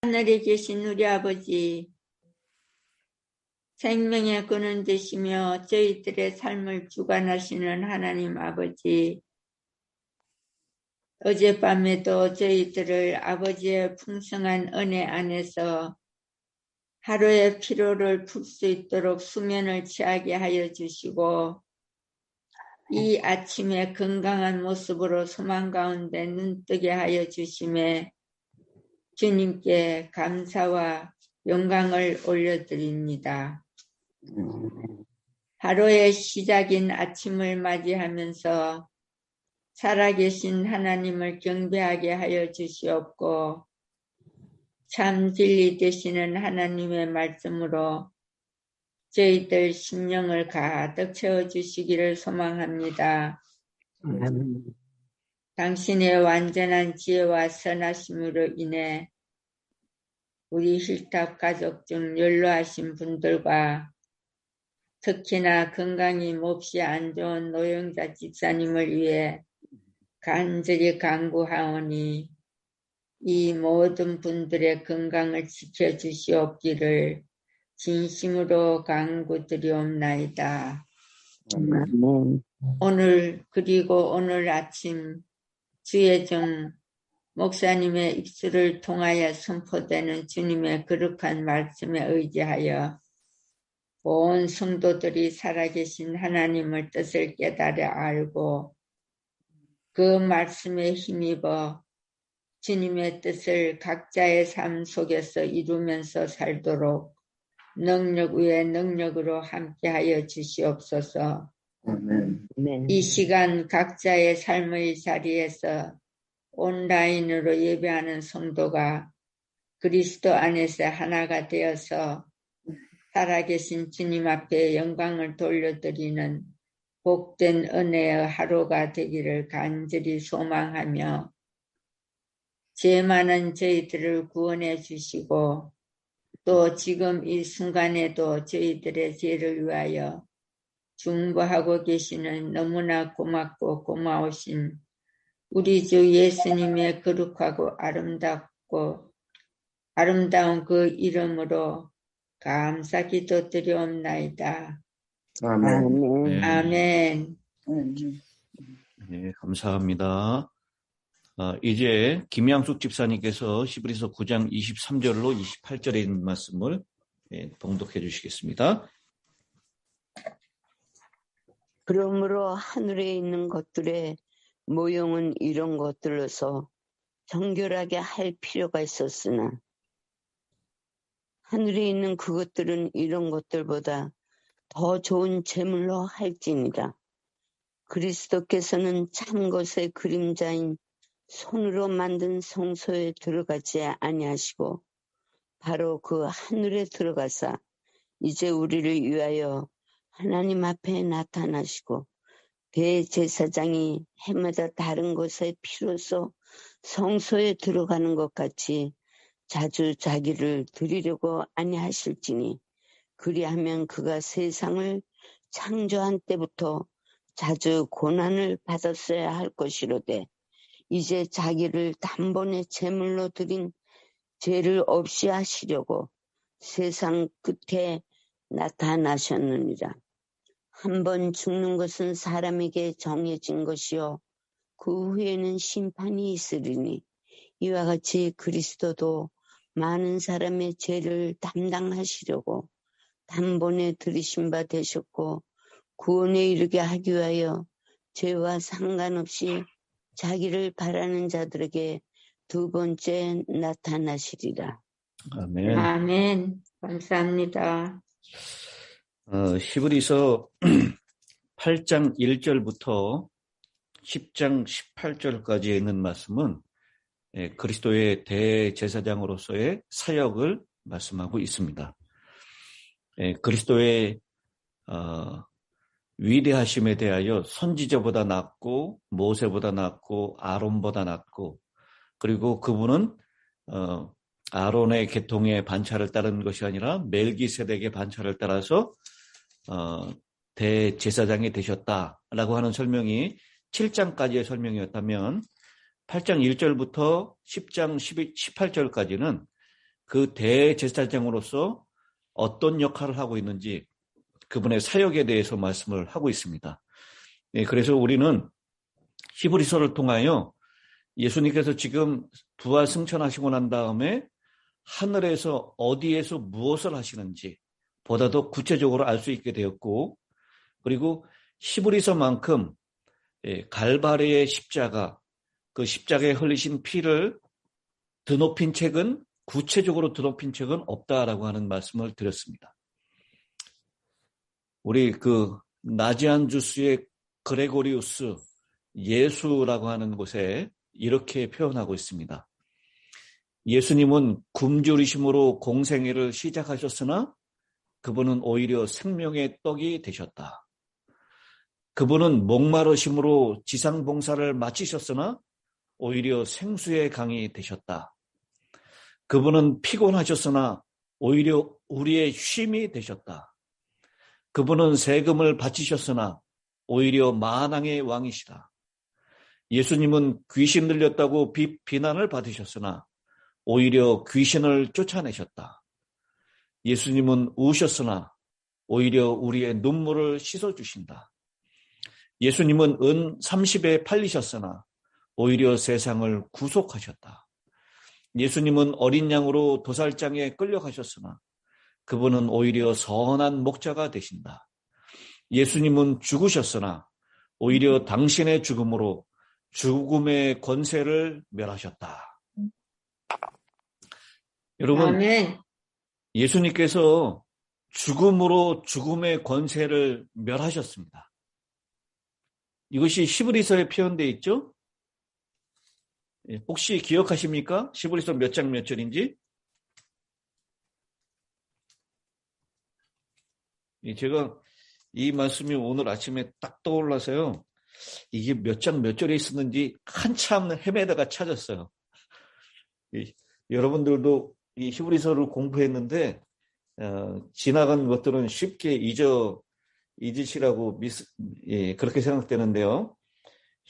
하늘에 계신 우리 아버지, 생명의 근원 되시며 저희들의 삶을 주관하시는 하나님 아버지, 어젯밤에도 저희들을 아버지의 풍성한 은혜 안에서 하루의 피로를 풀 수 있도록 수면을 취하게 하여 주시고, 이 아침에 건강한 모습으로 소망 가운데 눈뜨게 하여 주심에 주님께 감사와 영광을 올려드립니다. 하루의 시작인 아침을 맞이하면서 살아계신 하나님을 경배하게 하여 주시옵고, 참 진리 되시는 하나님의 말씀으로 저희들 심령을 가득 채워주시기를 소망합니다. 당신의 완전한 지혜와 선하심으로 인해 우리 힐탑 가족 중 연로하신 분들과 특히나 건강이 몹시 안 좋은 노영자 집사님을 위해 간절히 간구하오니 이 모든 분들의 건강을 지켜주시옵기를 진심으로 간구드리옵나이다. 오늘 아침 주의 종 목사님의 입술을 통하여 선포되는 주님의 거룩한 말씀에 의지하여 온 성도들이 살아계신 하나님을 뜻을 깨달아 알고 그 말씀에 힘입어 주님의 뜻을 각자의 삶 속에서 이루면서 살도록 능력 위에 능력으로 함께하여 주시옵소서. 이 시간 각자의 삶의 자리에서 온라인으로 예배하는 성도가 그리스도 안에서 하나가 되어서 살아계신 주님 앞에 영광을 돌려드리는 복된 은혜의 하루가 되기를 간절히 소망하며 죄 많은 저희들을 구원해 주시고 또 지금 이 순간에도 저희들의 죄를 위하여 중보하고 계시는 너무나 고맙고 고마우신 우리 주 예수님의 거룩하고 아름다운 그 이름으로 감사 기도드리옵나이다. 아멘. 아멘. 네, 감사합니다. 이제 김양숙 집사님께서 히브리서 9장 23절로 28절에 있는 말씀을 봉독해 주시겠습니다. 그러므로 하늘에 있는 것들의 모형은 이런 것들로서 정결하게 할 필요가 있었으나 하늘에 있는 그것들은 이런 것들보다 더 좋은 제물로 할지니라. 그리스도께서는 참 것의 그림자인 손으로 만든 성소에 들어가지 아니하시고 바로 그 하늘에 들어가사 이제 우리를 위하여 하나님 앞에 나타나시고 대제사장이 해마다 다른 것의 피로써 성소에 들어가는 것 같이 자주 자기를 드리려고 아니하실지니 그리하면 그가 세상을 창조한 때부터 자주 고난을 받았어야 할 것이로되 이제 자기를 단번에 제물로 드린 죄를 없이 하시려고 세상 끝에 나타나셨느니라. 한 번 죽는 것은 사람에게 정해진 것이요 그 후에는 심판이 있으리니 이와 같이 그리스도도 많은 사람의 죄를 담당하시려고 단번에 들이신 바 되셨고 구원에 이르게 하기 위하여 죄와 상관없이 자기를 바라는 자들에게 두 번째 나타나시리라. 아멘. 아멘. 감사합니다. 히브리서 8장 1절부터 10장 18절까지 있는 말씀은 그리스도의 대제사장으로서의 사역을 말씀하고 있습니다. 그리스도의 위대하심에 대하여 선지자보다 낫고 모세보다 낫고 아론보다 낫고 그리고 그분은 아론의 계통의 반차를 따른 것이 아니라 멜기세덱의 반차를 따라서 대제사장이 되셨다라고 하는 설명이 7장까지의 설명이었다면 8장 1절부터 10장 18절까지는 그 대제사장으로서 어떤 역할을 하고 있는지 그분의 사역에 대해서 말씀을 하고 있습니다. 그래서 우리는 히브리서를 통하여 예수님께서 지금 부활 승천하시고 난 다음에 하늘에서 어디에서 무엇을 하시는지 보다 더 구체적으로 알 수 있게 되었고, 그리고 히브리서만큼 갈바리의 십자가, 그 십자가에 흘리신 피를 드높인 책은, 구체적으로 드높인 책은 없다라고 하는 말씀을 드렸습니다. 우리 나지안주스의 그레고리우스 예수라고 하는 곳에 이렇게 표현하고 있습니다. 예수님은 굶주리심으로 공생애를 시작하셨으나 그분은 오히려 생명의 떡이 되셨다. 그분은 목마르심으로 지상봉사를 마치셨으나 오히려 생수의 강이 되셨다. 그분은 피곤하셨으나 오히려 우리의 쉼이 되셨다. 그분은 세금을 바치셨으나 오히려 만왕의 왕이시다. 예수님은 귀신 들렸다고 비난을 받으셨으나 오히려 귀신을 쫓아내셨다. 예수님은 우셨으나 오히려 우리의 눈물을 씻어주신다. 예수님은 은 30에 팔리셨으나 오히려 세상을 구속하셨다. 예수님은 어린 양으로 도살장에 끌려가셨으나 그분은 오히려 선한 목자가 되신다. 예수님은 죽으셨으나 오히려 당신의 죽음으로 죽음의 권세를 멸하셨다. 여러분, 아멘. 예수님께서 죽음으로 죽음의 권세를 멸하셨습니다. 이것이 히브리서에 표현되어 있죠? 혹시 기억하십니까? 히브리서 몇 장 몇 절인지? 제가 이 말씀이 오늘 아침에 딱 떠올라서요. 이게 몇 장 몇 절에 있었는지 한참 헤매다가 찾았어요. 여러분들도 이 히브리서를 공부했는데 지나간 것들은 쉽게 잊으시라고 그렇게 생각되는데요.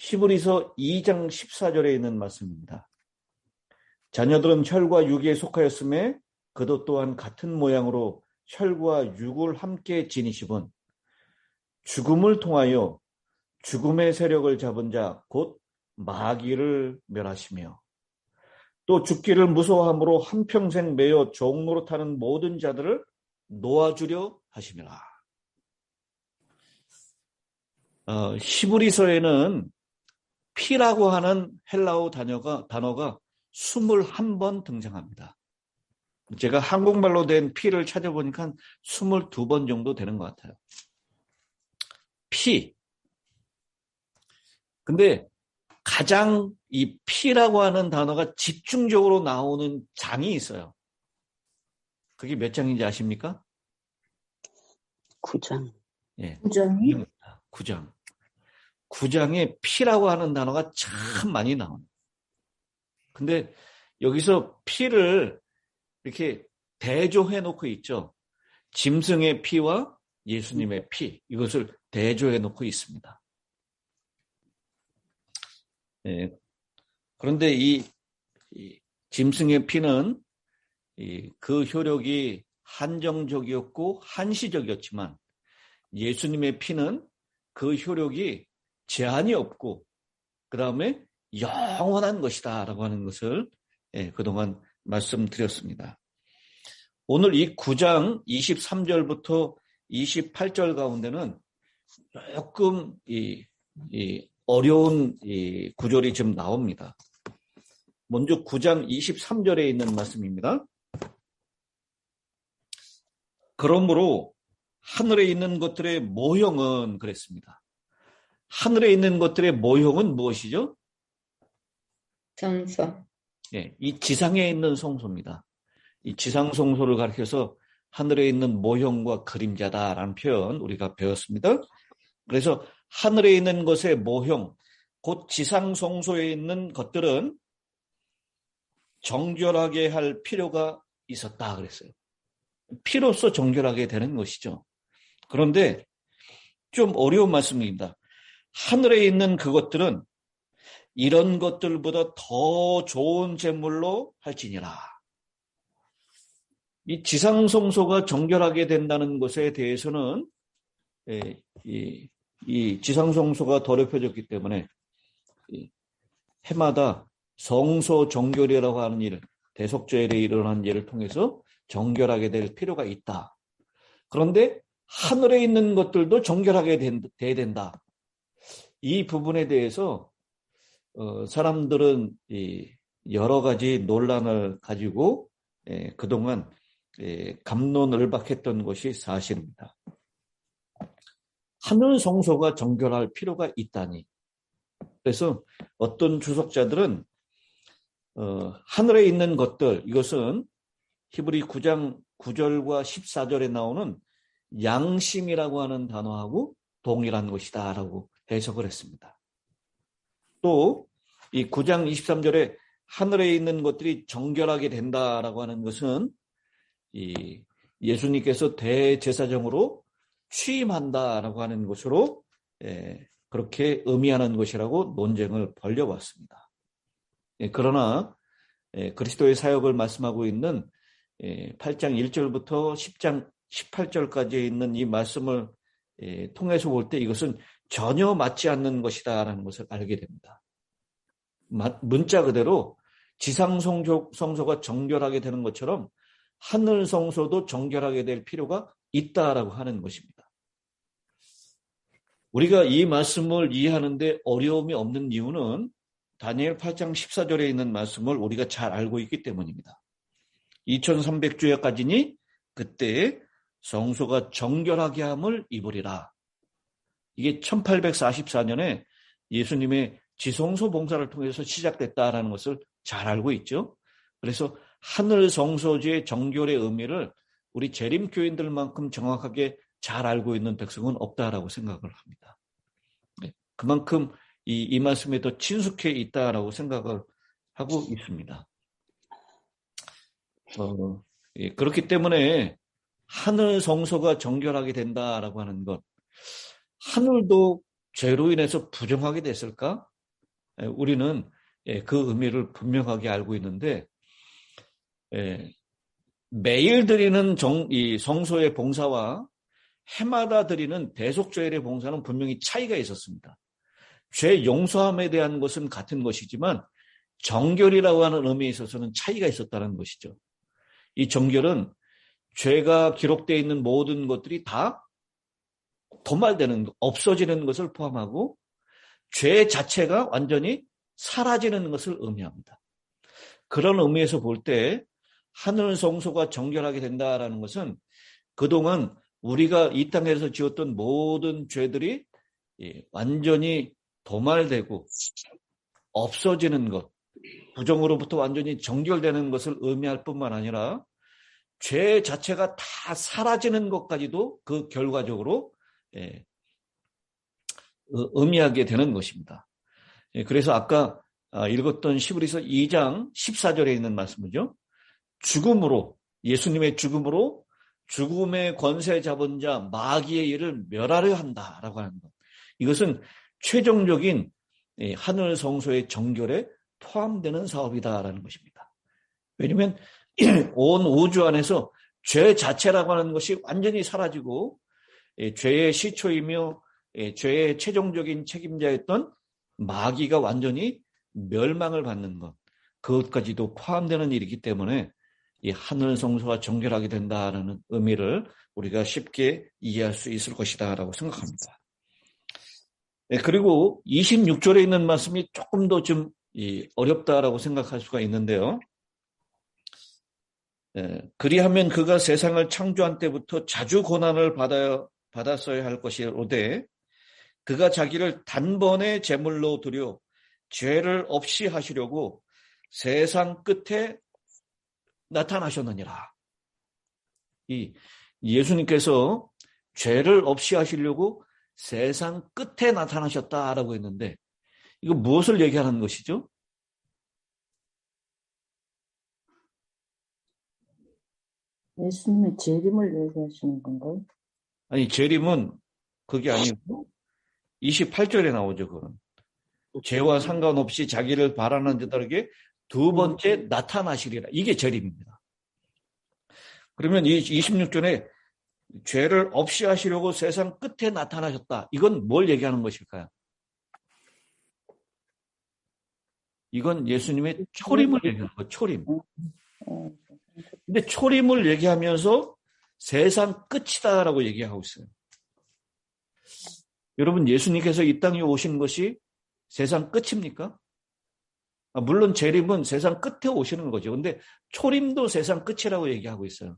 히브리서 2장 14절에 있는 말씀입니다. 자녀들은 혈과 육에 속하였음에 그도 또한 같은 모양으로 혈과 육을 함께 지니시곤 죽음을 통하여 죽음의 세력을 잡은 자 곧 마귀를 멸하시며 또 죽기를 무서워함으로 한평생 매여 종노릇하는 모든 자들을 놓아주려 하심이라. 히브리서에는 피라고 하는 헬라어 단어가 21번 등장합니다. 제가 한국말로 된 피를 찾아보니까 22번 정도 되는 것 같아요. 피. 근데 가장 이 피라고 하는 단어가 집중적으로 나오는 장이 있어요. 그게 몇 장인지 아십니까? 9장. 예. 9장이? 9장. 9장에 피라고 하는 단어가 참 많이 나옵니다. 근데 여기서 피를 이렇게 대조해 놓고 있죠. 짐승의 피와 예수님의 피, 이것을 대조해 놓고 있습니다. 예. 그런데 이 짐승의 피는 그 효력이 한정적이었고 한시적이었지만 예수님의 피는 그 효력이 제한이 없고 그 다음에 영원한 것이다 라고 하는 것을 그동안 말씀드렸습니다. 오늘 이 9장 23절부터 28절 가운데는 조금 어려운 구절이 좀 나옵니다. 먼저 9장 23절에 있는 말씀입니다. 그러므로 하늘에 있는 것들의 모형은 그랬습니다. 하늘에 있는 것들의 모형은 무엇이죠? 성소. 예, 이 지상에 있는 성소입니다. 이 지상 성소를 가리켜서 하늘에 있는 모형과 그림자다라는 표현 우리가 배웠습니다. 그래서 하늘에 있는 것의 모형, 곧 지상 성소에 있는 것들은 정결하게 할 필요가 있었다 그랬어요. 피로써 정결하게 되는 것이죠. 그런데 좀 어려운 말씀입니다. 하늘에 있는 그것들은 이런 것들보다 더 좋은 제물로 할지니라. 이 지상성소가 정결하게 된다는 것에 대해서는 이 지상성소가 더럽혀졌기 때문에 해마다 성소 정결이라고 하는 일, 대속죄일에 일어난 일을 통해서 정결하게 될 필요가 있다. 그런데 하늘에 있는 것들도 정결하게 돼야 된다. 이 부분에 대해서 사람들은 여러 가지 논란을 가지고 그동안 갑론을박했던 것이 사실입니다. 하늘 성소가 정결할 필요가 있다니. 그래서 어떤 주석자들은 하늘에 있는 것들, 이것은 히브리 9장 9절과 14절에 나오는 양심이라고 하는 단어하고 동일한 것이다 라고 해석을 했습니다. 또 이 9장 23절에 하늘에 있는 것들이 정결하게 된다라고 하는 것은 이 예수님께서 대제사장으로 취임한다라고 하는 것으로 그렇게 의미하는 것이라고 논쟁을 벌여왔습니다. 그러나 그리스도의 사역을 말씀하고 있는 8장 1절부터 10장 18절까지 있는 이 말씀을 통해서 볼 때 이것은 전혀 맞지 않는 것이다라는 것을 알게 됩니다. 문자 그대로 지상 성소가 정결하게 되는 것처럼 하늘 성소도 정결하게 될 필요가 있다라고 하는 것입니다. 우리가 이 말씀을 이해하는데 어려움이 없는 이유는 다니엘 8장 14절에 있는 말씀을 우리가 잘 알고 있기 때문입니다. 2300주야까지니 그때 성소가 정결하게 함을 입으리라. 이게 1844년에 예수님의 지성소 봉사를 통해서 시작됐다라는 것을 잘 알고 있죠. 그래서 하늘 성소지의 정결의 의미를 우리 재림교인들만큼 정확하게 잘 알고 있는 백성은 없다라고 생각을 합니다. 그만큼 이 말씀에 더 친숙해 있다라고 생각을 하고 있습니다. 그렇기 때문에 하늘 성소가 정결하게 된다라고 하는 것, 하늘도 죄로 인해서 부정하게 됐을까? 우리는 그 의미를 분명하게 알고 있는데 매일 드리는 이 성소의 봉사와 해마다 드리는 대속죄일의 봉사는 분명히 차이가 있었습니다. 죄 용서함에 대한 것은 같은 것이지만 정결이라고 하는 의미에 있어서는 차이가 있었다는 것이죠. 이 정결은 죄가 기록되어 있는 모든 것들이 다 도말되는, 없어지는 것을 포함하고 죄 자체가 완전히 사라지는 것을 의미합니다. 그런 의미에서 볼 때 하늘 성소가 정결하게 된다라는 것은 그동안 우리가 이 땅에서 지었던 모든 죄들이 완전히 도말되고 없어지는 것, 부정으로부터 완전히 정결되는 것을 의미할 뿐만 아니라 죄 자체가 다 사라지는 것까지도 그 결과적으로 의미하게 되는 것입니다. 그래서 아까 읽었던 히브리서 2장 14절에 있는 말씀이죠. 죽음으로, 예수님의 죽음으로 죽음의 권세 잡은 자 마귀의 일을 멸하려 한다라고 하는 것. 이것은 최종적인 하늘 성소의 정결에 포함되는 사업이다라는 것입니다. 왜냐하면 온 우주 안에서 죄 자체라고 하는 것이 완전히 사라지고 죄의 시초이며 죄의 최종적인 책임자였던 마귀가 완전히 멸망을 받는 것, 그것까지도 포함되는 일이기 때문에 이 하늘 성소가 정결하게 된다는 의미를 우리가 쉽게 이해할 수 있을 것이다라고 생각합니다. 그리고 26절에 있는 말씀이 조금 더 좀 어렵다라고 생각할 수가 있는데요. 그리하면 그가 세상을 창조한 때부터 자주 고난을 받았어야 할 것이로되 그가 자기를 단번에 제물로 드려 죄를 없이 하시려고 세상 끝에 나타나셨느니라. 이 예수님께서 죄를 없이 하시려고 세상 끝에 나타나셨다라고 했는데 이거 무엇을 얘기하는 것이죠? 예수님의 재림을 얘기하시는 건가요? 아니, 재림은 그게 아니고 28절에 나오죠. 그건 죄와 상관없이 자기를 바라는 자들에게 두 번째 나타나시리라. 이게 재림입니다. 그러면 이 26절에 죄를 없이 하시려고 세상 끝에 나타나셨다. 이건 뭘 얘기하는 것일까요? 이건 예수님의 초림을 얘기하는 거예요. 초림. 근데 초림을 얘기하면서 세상 끝이다라고 얘기하고 있어요. 여러분, 예수님께서 이 땅에 오신 것이 세상 끝입니까? 물론 재림은 세상 끝에 오시는 거죠. 근데 초림도 세상 끝이라고 얘기하고 있어요.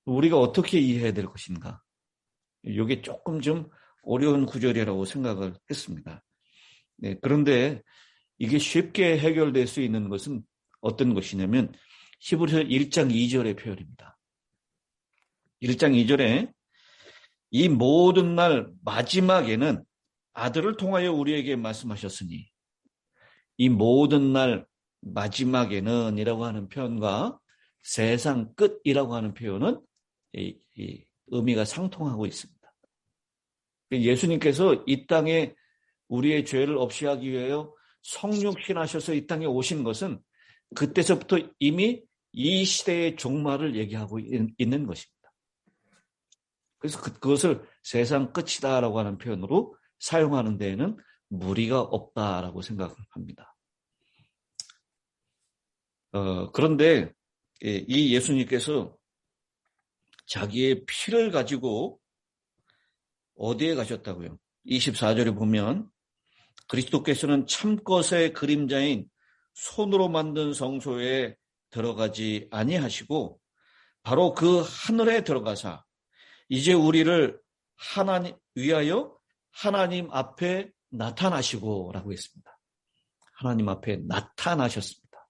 우리가 어떻게 이해해야 될 것인가? 이게 조금 좀 어려운 구절이라고 생각을 했습니다. 네, 그런데 이게 쉽게 해결될 수 있는 것은 어떤 것이냐면 히브리서 1장 2절의 표현입니다. 1장 2절에 이 모든 날 마지막에는 아들을 통하여 우리에게 말씀하셨으니, 이 모든 날 마지막에는 이라고 하는 표현과 세상 끝이라고 하는 표현은 이 의미가 상통하고 있습니다. 예수님께서 이 땅에 우리의 죄를 없이 하기 위하여 성육신하셔서 이 땅에 오신 것은 그때서부터 이미 이 시대의 종말을 얘기하고 있는 것입니다. 그래서 그것을 세상 끝이다라고 하는 표현으로 사용하는 데에는 무리가 없다라고 생각합니다. 그런데 이 예수님께서 자기의 피를 가지고 어디에 가셨다고요? 24절에 보면 그리스도께서는 참것의 그림자인 손으로 만든 성소에 들어가지 아니하시고 바로 그 하늘에 들어가사 이제 우리를 위하여 하나님 앞에 나타나시고 라고 했습니다. 하나님 앞에 나타나셨습니다.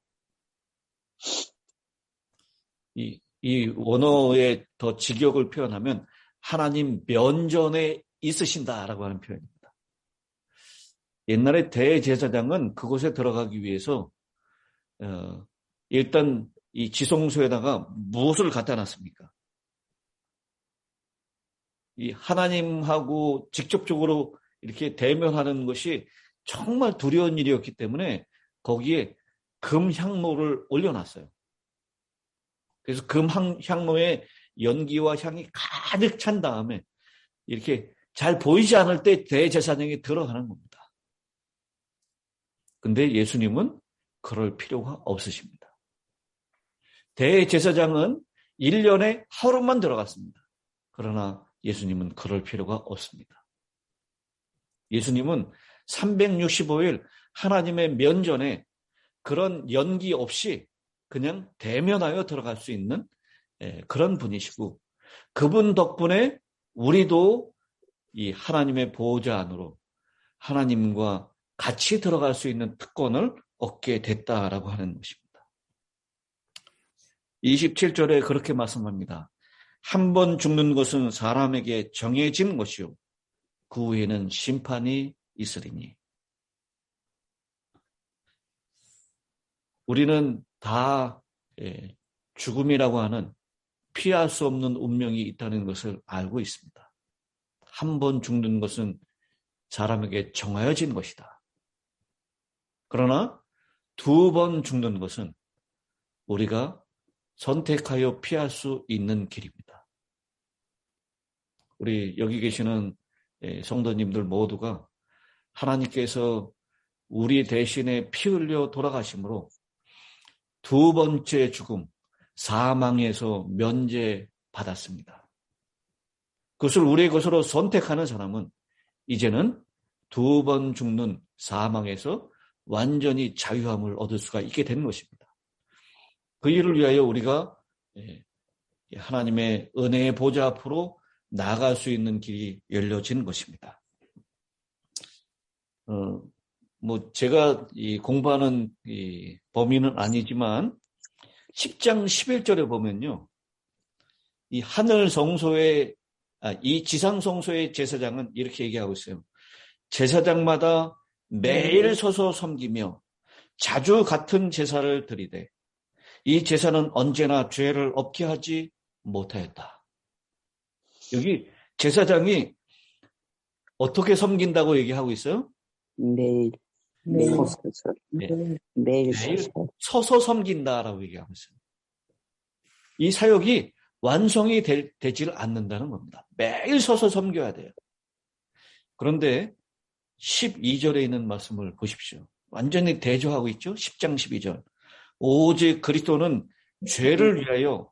이 원어의 더 직역을 표현하면 하나님 면전에 있으신다라고 하는 표현입니다. 옛날에 대제사장은 그곳에 들어가기 위해서 일단 이 지성소에다가 무엇을 갖다 놨습니까? 이 하나님하고 직접적으로 이렇게 대면하는 것이 정말 두려운 일이었기 때문에 거기에 금향로를 올려놨어요. 그래서 금향로에 연기와 향이 가득 찬 다음에 이렇게 잘 보이지 않을 때 대제사장이 들어가는 겁니다. 근데 예수님은 그럴 필요가 없으십니다. 대제사장은 1년에 하루만 들어갔습니다. 그러나 예수님은 그럴 필요가 없습니다. 예수님은 365일 하나님의 면전에 그런 연기 없이 그냥 대면하여 들어갈 수 있는 그런 분이시고, 그분 덕분에 우리도 이 하나님의 보호자 안으로 하나님과 같이 들어갈 수 있는 특권을 얻게 됐다라고 하는 것입니다. 27절에 그렇게 말씀합니다. 한 번 죽는 것은 사람에게 정해진 것이요 그 후에는 심판이 있으리니. 우리는 다 죽음이라고 하는 피할 수 없는 운명이 있다는 것을 알고 있습니다. 한 번 죽는 것은 사람에게 정하여진 것이다. 그러나 2번 죽는 것은 우리가 선택하여 피할 수 있는 길입니다. 우리 여기 계시는 성도님들 모두가 하나님께서 우리 대신에 피 흘려 돌아가심으로 2번째 죽음, 사망에서 면제받았습니다. 그것을 우리의 것으로 선택하는 사람은 이제는 2번 죽는 사망에서 완전히 자유함을 얻을 수가 있게 되는 것입니다. 그 일을 위하여 우리가 하나님의 은혜의 보좌 앞으로 나아갈 수 있는 길이 열려진 것입니다. 제가 공부하는 범위는 아니지만 10장 11절에 보면요, 이 하늘 성소의 이 지상 성소의 제사장은 이렇게 얘기하고 있어요. 제사장마다 매일 서서 섬기며 자주 같은 제사를 드리되 이 제사는 언제나 죄를 없게 하지 못하였다. 여기 제사장이 어떻게 섬긴다고 얘기하고 있어요? 매일 서서 서서 섬긴다라고 얘기하고 있어요. 이 사역이 완성이 되질 않는다는 겁니다. 매일 서서 섬겨야 돼요. 그런데 12절에 있는 말씀을 보십시오. 완전히 대조하고 있죠. 10장 12절. 오직 그리스도는 죄를 위하여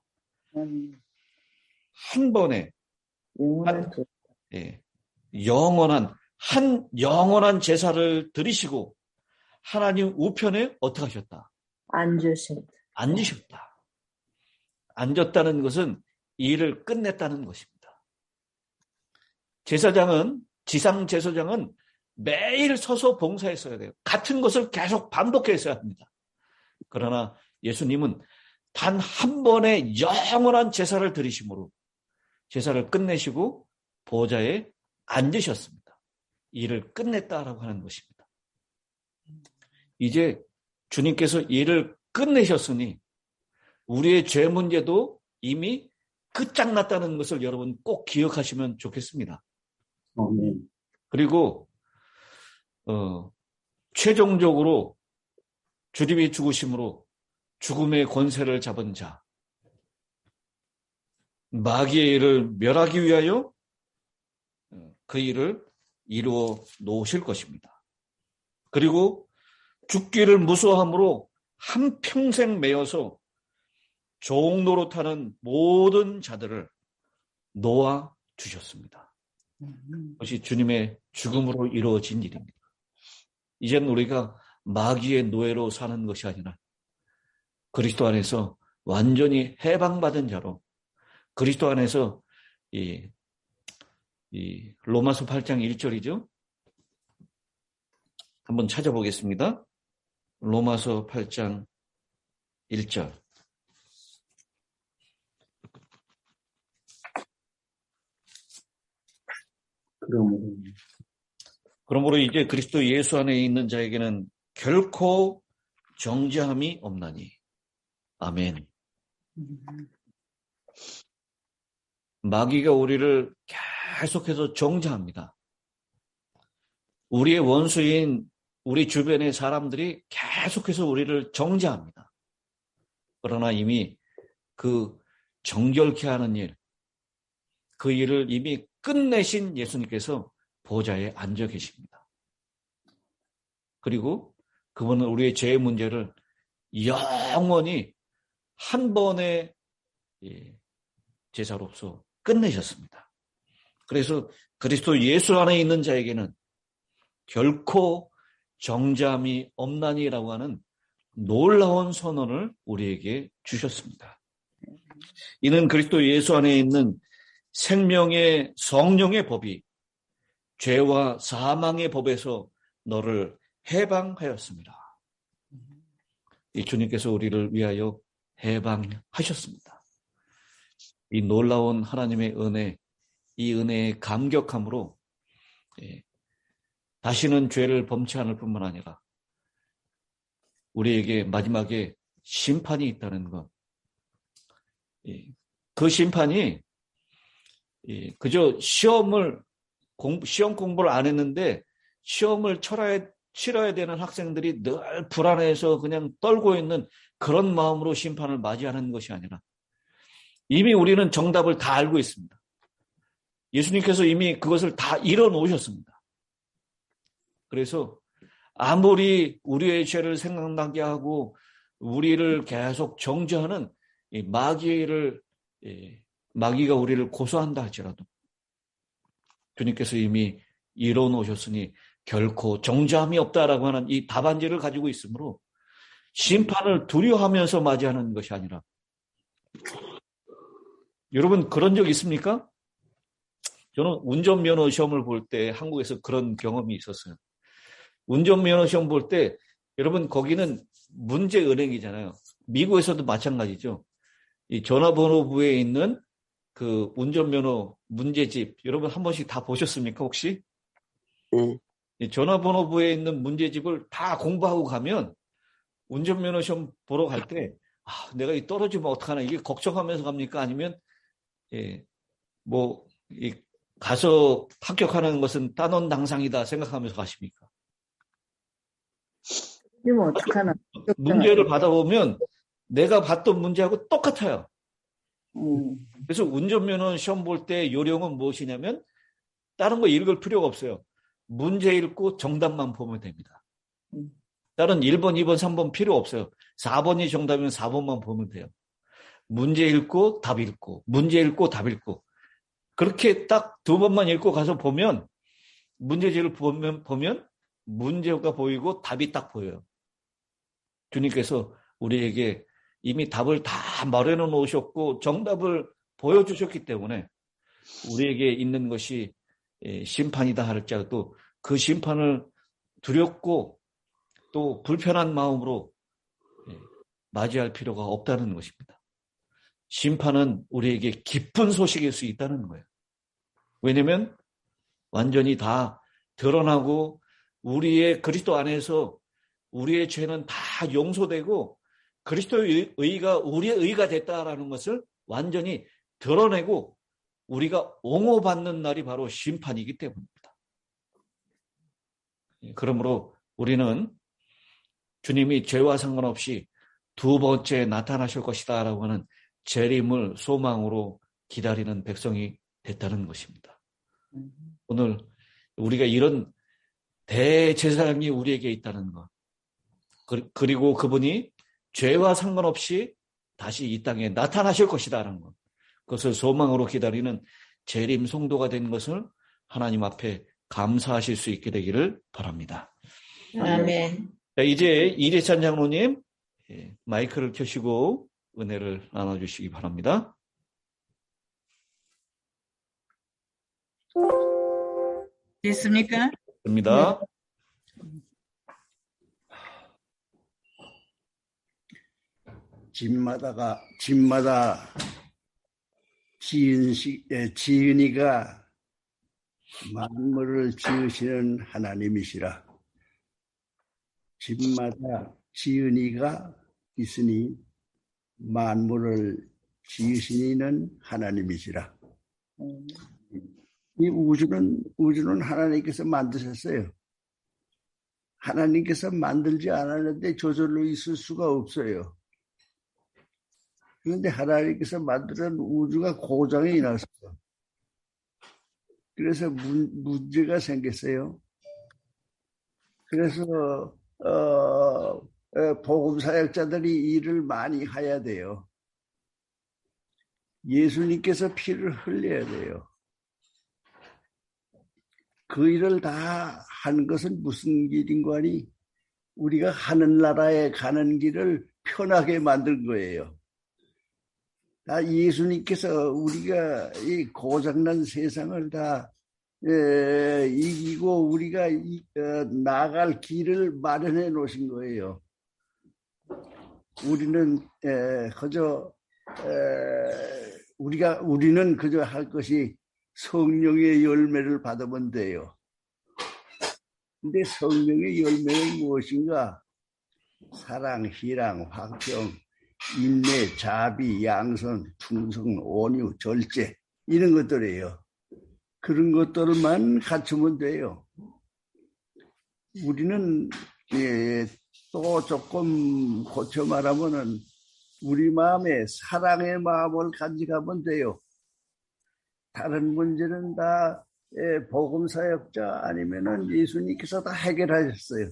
한 번에 영원한 제사를 드리시고 하나님 우편에 어떻게 하셨다? 앉으셨다. 앉았다는 것은 일을 끝냈다는 것입니다. 지상 제사장은 매일 서서 봉사했어야 돼요. 같은 것을 계속 반복했어야 합니다. 그러나 예수님은 단 한 번의 영원한 제사를 드리심으로 제사를 끝내시고 보좌에 앉으셨습니다. 일을 끝냈다라고 하는 것입니다. 이제 주님께서 일을 끝내셨으니 우리의 죄 문제도 이미 끝장났다는 것을 여러분 꼭 기억하시면 좋겠습니다. 그리고 최종적으로 주님이 죽으심으로 죽음의 권세를 잡은 자, 마귀의 일을 멸하기 위하여 그 일을 이루어 놓으실 것입니다. 그리고 죽기를 무서워함으로 한평생 매여서 종노릇하는 모든 자들을 놓아 주셨습니다. 그것이 주님의 죽음으로 이루어진 일입니다. 이제는 우리가 마귀의 노예로 사는 것이 아니라 그리스도 안에서 완전히 해방받은 자로 그리스도 안에서 이 로마서 8장 1절이죠. 한번 찾아보겠습니다. 로마서 8장 1절. 그러므로 이제 그리스도 예수 안에 있는 자에게는 결코 정죄함이 없나니. 아멘. 마귀가 우리를 계속해서 정죄합니다. 우리의 원수인 우리 주변의 사람들이 계속해서 우리를 정죄합니다. 그러나 이미 그 정결케 하는 일, 그 일을 이미 끝내신 예수님께서 보좌에 앉아 계십니다. 그리고 그분은 우리의 죄의 문제를 영원히 한 번의 제사로서 끝내셨습니다. 그래서 그리스도 예수 안에 있는 자에게는 결코 정죄함이 없나니라고 하는 놀라운 선언을 우리에게 주셨습니다. 이는 그리스도 예수 안에 있는 생명의 성령의 법이 죄와 사망의 법에서 너를 해방하였습니다. 이 주님께서 우리를 위하여 해방하셨습니다. 이 놀라운 하나님의 은혜, 이 은혜의 감격함으로 다시는 죄를 범치 않을 뿐만 아니라 우리에게 마지막에 심판이 있다는 것. 그 심판이 그저 시험 공부를 안 했는데 시험을 치러야 되는 학생들이 늘 불안해서 그냥 떨고 있는 그런 마음으로 심판을 맞이하는 것이 아니라 이미 우리는 정답을 다 알고 있습니다. 예수님께서 이미 그것을 다 이뤄놓으셨습니다. 그래서 아무리 우리의 죄를 생각나게 하고 우리를 계속 정죄하는 마귀가 우리를 고소한다 할지라도 주님께서 이미 이뤄놓으셨으니 결코 정죄함이 없다라고 하는 이 답안지를 가지고 있으므로 심판을 두려워하면서 맞이하는 것이 아니라 여러분 그런 적 있습니까? 저는 운전면허 시험을 볼 때 한국에서 그런 경험이 있었어요. 운전면허 시험 볼 때 여러분 거기는 문제은행이잖아요. 미국에서도 마찬가지죠. 이 전화번호부에 있는 그 운전면허 문제집 여러분 한 번씩 다 보셨습니까 혹시? 이 전화번호부에 있는 문제집을 다 공부하고 가면 운전면허 시험 보러 갈 때 내가 이 떨어지면 어떡하나 이게 걱정하면서 갑니까? 아니면 가서 합격하는 것은 따놓은 당상이다 생각하면서 가십니까? 이러면 어떡하나. 문제를 받아보면 내가 봤던 문제하고 똑같아요. 그래서 운전면허 시험 볼 때 요령은 무엇이냐면 다른 거 읽을 필요가 없어요. 문제 읽고 정답만 보면 됩니다. 다른 1번, 2번, 3번 필요 없어요. 4번이 정답이면 4번만 보면 돼요. 문제 읽고 답 읽고 문제 읽고 답 읽고 그렇게 딱 2번만 읽고 가서 보면 문제지를 보면 문제가 보이고 답이 딱 보여요. 주님께서 우리에게 이미 답을 다 마련해 놓으셨고 정답을 보여주셨기 때문에 우리에게 있는 것이 심판이다 할지라도 그 심판을 두렵고 또 불편한 마음으로 맞이할 필요가 없다는 것입니다. 심판은 우리에게 기쁜 소식일 수 있다는 거예요. 왜냐하면 완전히 다 드러나고 우리의 그리스도 안에서 우리의 죄는 다 용서되고 그리스도의 의가 우리의 의가 됐다라는 것을 완전히 드러내고 우리가 옹호받는 날이 바로 심판이기 때문입니다. 그러므로 우리는 주님이 죄와 상관없이 2번째 나타나실 것이다 라고 하는 재림을 소망으로 기다리는 백성이 됐다는 것입니다. 오늘 우리가 이런 대제사장이 우리에게 있다는 것, 그리고 그분이 죄와 상관없이 다시 이 땅에 나타나실 것이다라는 것, 그것을 소망으로 기다리는 재림 성도가 된 것을 하나님 앞에 감사하실 수 있게 되기를 바랍니다. 아멘. 자, 이제 이재찬 장로님 마이크를 켜시고 은혜를 나눠주시기 바랍니다. 됐습니까? 됩니다. 집마다 지은이가 만물을 지으시는 하나님이시라. 집마다 지은이가 있으니 만물을 지으시는 하나님이시라. 이 우주는 하나님께서 만드셨어요. 하나님께서 만들지 않았는데 저절로 있을 수가 없어요. 그런데 하나님께서 만드는 우주가 고장이 났어. 그래서 문제가 생겼어요. 그래서 복음 사역자들이 일을 많이 해야 돼요. 예수님께서 피를 흘려야 돼요. 그 일을 다 한 것은 무슨 길인가 하니 우리가 하늘나라에 가는 길을 편하게 만든 거예요. 다 예수님께서 우리가 이 고장난 세상을 다 이기고 우리가 나갈 길을 마련해 놓으신 거예요. 우리는 우리는 그저 할 것이 성령의 열매를 받으면 돼요. 근데 성령의 열매는 무엇인가? 사랑, 희랑, 화평, 인내, 자비, 양선, 충성, 온유, 절제 이런 것들이에요. 그런 것들만 갖추면 돼요. 우리는 또 조금 고쳐 말하면은 우리 마음에 사랑의 마음을 간직하면 돼요. 다른 문제는 다 복음사역자 아니면은 예수님께서 다 해결하셨어요.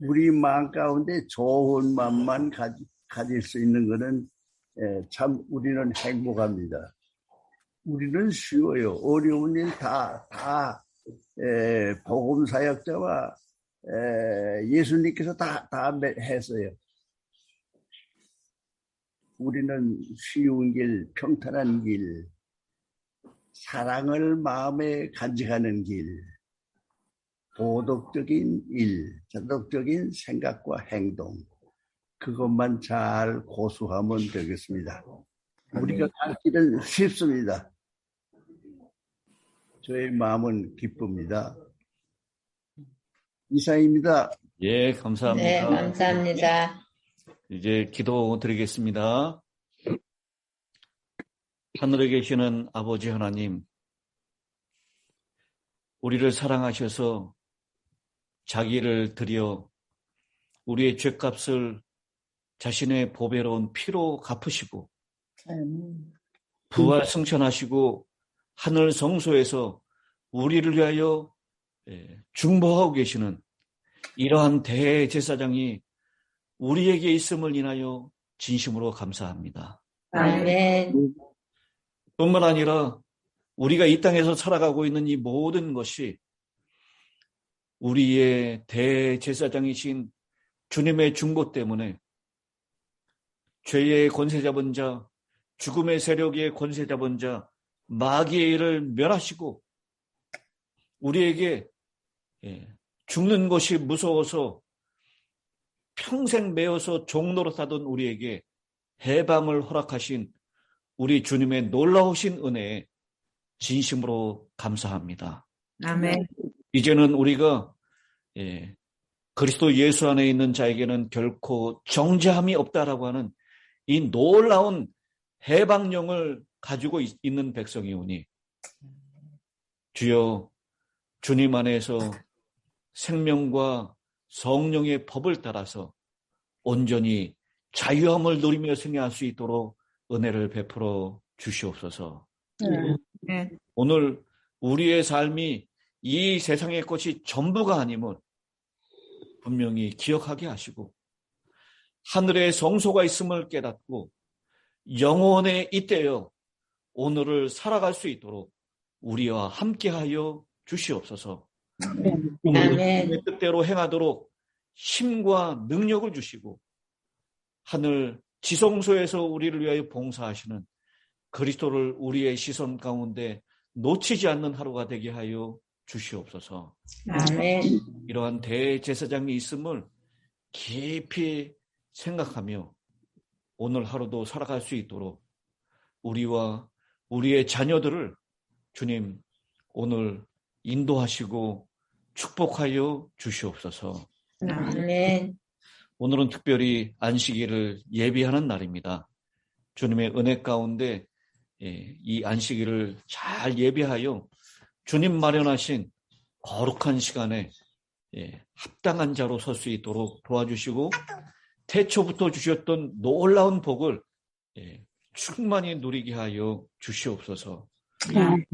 우리 마음 가운데 좋은 마음만 가질 수 있는 것은 참 우리는 행복합니다. 우리는 쉬워요. 어려운 일 다 복음사역자와 예수님께서 다 했어요. 우리는 쉬운 길, 평탄한 길, 사랑을 마음에 간직하는 길, 도덕적인 일, 도덕적인 생각과 행동, 그것만 잘 고수하면 되겠습니다. 우리가 갈 길은 쉽습니다. 저의 마음은 기쁩니다. 이상입니다. 예, 감사합니다. 네, 감사합니다. 이제 기도 드리겠습니다. 하늘에 계시는 아버지 하나님, 우리를 사랑하셔서 자기를 드려 우리의 죄값을 자신의 보배로운 피로 갚으시고 부활 승천하시고 하늘 성소에서 우리를 위하여 중보하고 계시는 이러한 대제사장이 우리에게 있음을 인하여 진심으로 감사합니다. 아멘. 뿐만 아니라 우리가 이 땅에서 살아가고 있는 이 모든 것이 우리의 대제사장이신 주님의 중보 때문에 죄의 권세 잡은 자, 죽음의 세력의 권세 잡은 자, 마귀의 일을 멸하시고 우리에게 죽는 것이 무서워서 평생 매어서 종노릇하던 우리에게 해방을 허락하신 우리 주님의 놀라우신 은혜에 진심으로 감사합니다. 아멘. 이제는 우리가 그리스도 예수 안에 있는 자에게는 결코 정죄함이 없다라고 하는 이 놀라운 해방령을 가지고 있는 백성이오니 주여 주님 안에서 생명과 성령의 법을 따라서 온전히 자유함을 누리며 승리할 수 있도록 은혜를 베풀어 주시옵소서. 네. 오늘 우리의 삶이 이 세상의 것이 전부가 아님을 분명히 기억하게 하시고 하늘에 성소가 있음을 깨닫고 영원에 잇대어 오늘을 살아갈 수 있도록 우리와 함께하여 주시옵소서. 오늘 뜻대로 행하도록 힘과 능력을 주시고 하늘 지성소에서 우리를 위하여 봉사하시는 그리스도를 우리의 시선 가운데 놓치지 않는 하루가 되게 하여 주시옵소서. 아멘. 이러한 대제사장이 있음을 깊이 생각하며 오늘 하루도 살아갈 수 있도록 우리와 우리의 자녀들을 주님 오늘 인도하시고 축복하여 주시옵소서. 아멘. 오늘은 특별히 안식일을 예비하는 날입니다. 주님의 은혜 가운데 이 안식일을 잘 예비하여 주님 마련하신 거룩한 시간에 합당한 자로 설 수 있도록 도와주시고 태초부터 주셨던 놀라운 복을 충만히 누리게 하여 주시옵소서.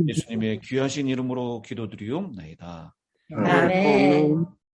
예수님의 귀하신 이름으로 기도드리옵나이다. 아멘.